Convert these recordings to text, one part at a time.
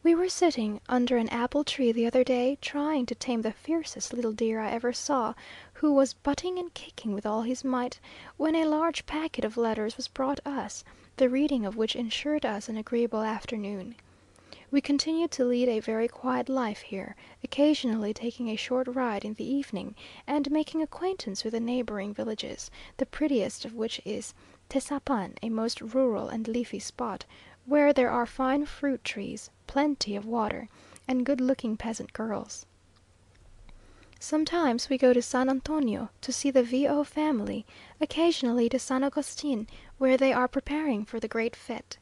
We were sitting under an apple tree the other day, trying to tame the fiercest little deer I ever saw, who was butting and kicking with all his might, when a large packet of letters was brought us, the reading of which ensured us an agreeable afternoon. We continued to lead a very quiet life here, occasionally taking a short ride in the evening, and making acquaintance with the neighbouring villages, the prettiest of which is Tesapan, a most rural and leafy spot, where there are fine fruit trees, plenty of water, and good looking peasant girls. Sometimes we go to San Antonio to see the V o family, occasionally to San Agustin, where they are preparing for the great fête.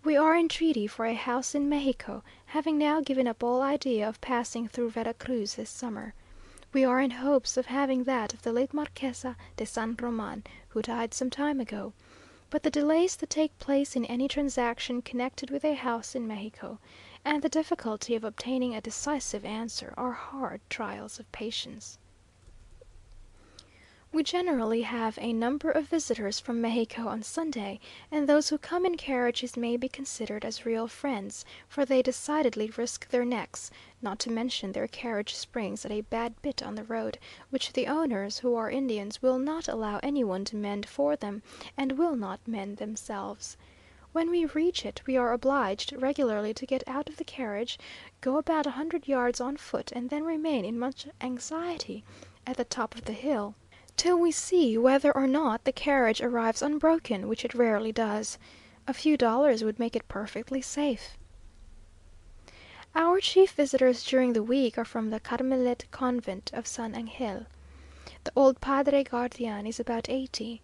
We are in treaty for a house in Mexico, having now given up all idea of passing through Vera Cruz this summer. We are in hopes of having that of the late Marquesa de San Roman, who died some time ago. But the delays that take place in any transaction connected with a house in Mexico, and the difficulty of obtaining a decisive answer, are hard trials of patience. We generally have a number of visitors from Mexico on Sunday, and those who come in carriages may be considered as real friends, for they decidedly risk their necks, not to mention their carriage springs at a bad bit on the road, which the owners, who are Indians, will not allow any one to mend for them, and will not mend themselves. When we reach it, we are obliged regularly to get out of the carriage, go about 100 yards on foot, and then remain in much anxiety at the top of the hill, till we see whether or not the carriage arrives unbroken, which it rarely does. A few dollars would make it perfectly safe. Our chief visitors during the week are from the Carmelite convent of San Angel. The old padre guardian is about 80.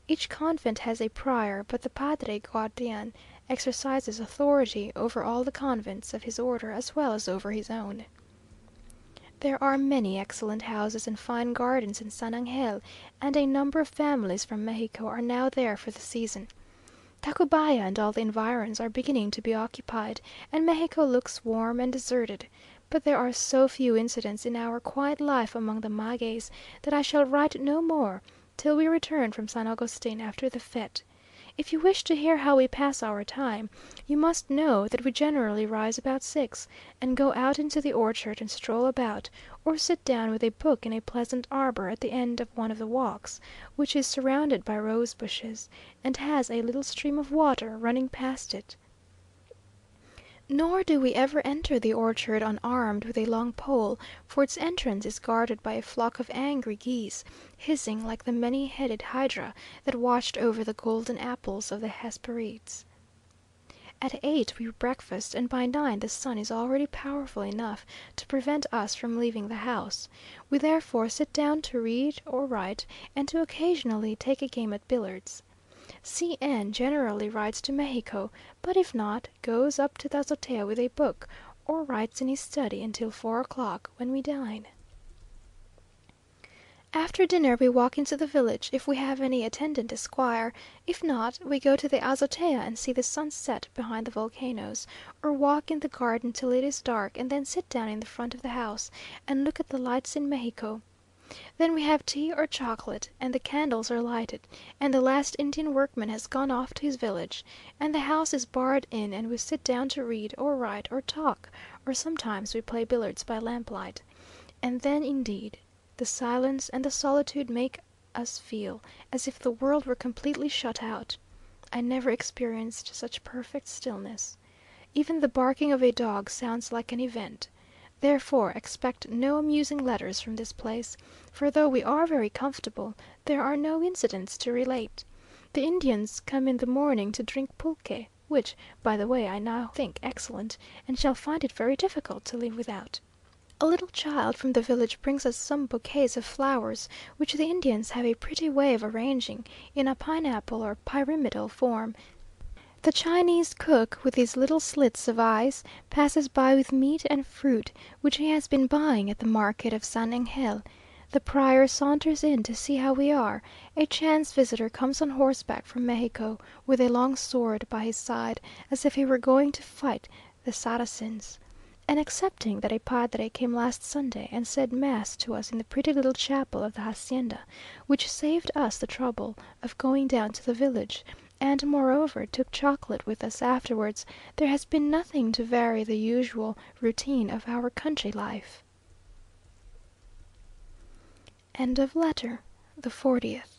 Each convent has a prior, but the padre guardian exercises authority over all the convents of his order as well as over his own. There are many excellent houses and fine gardens in San Angel, and a number of families from Mexico are now there for the season. Tacubaya and all the environs are beginning to be occupied, and Mexico looks warm and deserted. But there are so few incidents in our quiet life among the magueys, that I shall write no more till we return from San Agustin after the fête. If you wish to hear how we pass our time, you must know that we generally rise about 6, and go out into the orchard and stroll about, or sit down with a book in a pleasant arbour at the end of one of the walks, which is surrounded by rose bushes, and has a little stream of water running past it. Nor do we ever enter the orchard unarmed with a long pole, for its entrance is guarded by a flock of angry geese, hissing like the many-headed hydra that watched over the golden apples of the Hesperides. At 8 we breakfast, and by 9 the sun is already powerful enough to prevent us from leaving the house. We therefore sit down to read or write, and to occasionally take a game at billiards. C n generally rides to Mexico, but if not, goes up to the azotea with a book, or writes in his study until 4 o'clock, when we dine. After dinner we walk into the village, if we have any attendant esquire; if not, we go to the azotea and see the sun set behind the volcanoes, or walk in the garden till it is dark, and then sit down in the front of the house, and look at the lights in Mexico. Then we have tea or chocolate, and the candles are lighted, and the last Indian workman has gone off to his village, and the house is barred in, and we sit down to read, or write, or talk, or sometimes we play billiards by lamplight. And then, indeed, the silence and the solitude make us feel as if the world were completely shut out. I never experienced such perfect stillness. Even the barking of a dog sounds like an event. Therefore expect no amusing letters from this place, for though we are very comfortable, there are no incidents to relate. The Indians come in the morning to drink pulque, which, by the way, I now think excellent, and shall find it very difficult to live without. A little child from the village brings us some bouquets of flowers, which the Indians have a pretty way of arranging in a pineapple or pyramidal form. The Chinese cook, with his little slits of eyes, passes by with meat and fruit, which he has been buying at the market of San Angel. The prior saunters in to see how we are. A chance visitor comes on horseback from Mexico, with a long sword by his side, as if he were going to fight the Saracens. And excepting that a padre came last Sunday and said mass to us in the pretty little chapel of the hacienda, which saved us the trouble of going down to the village, and moreover took chocolate with us afterwards, there has been nothing to vary the usual routine of our country life. End of letter the 40th.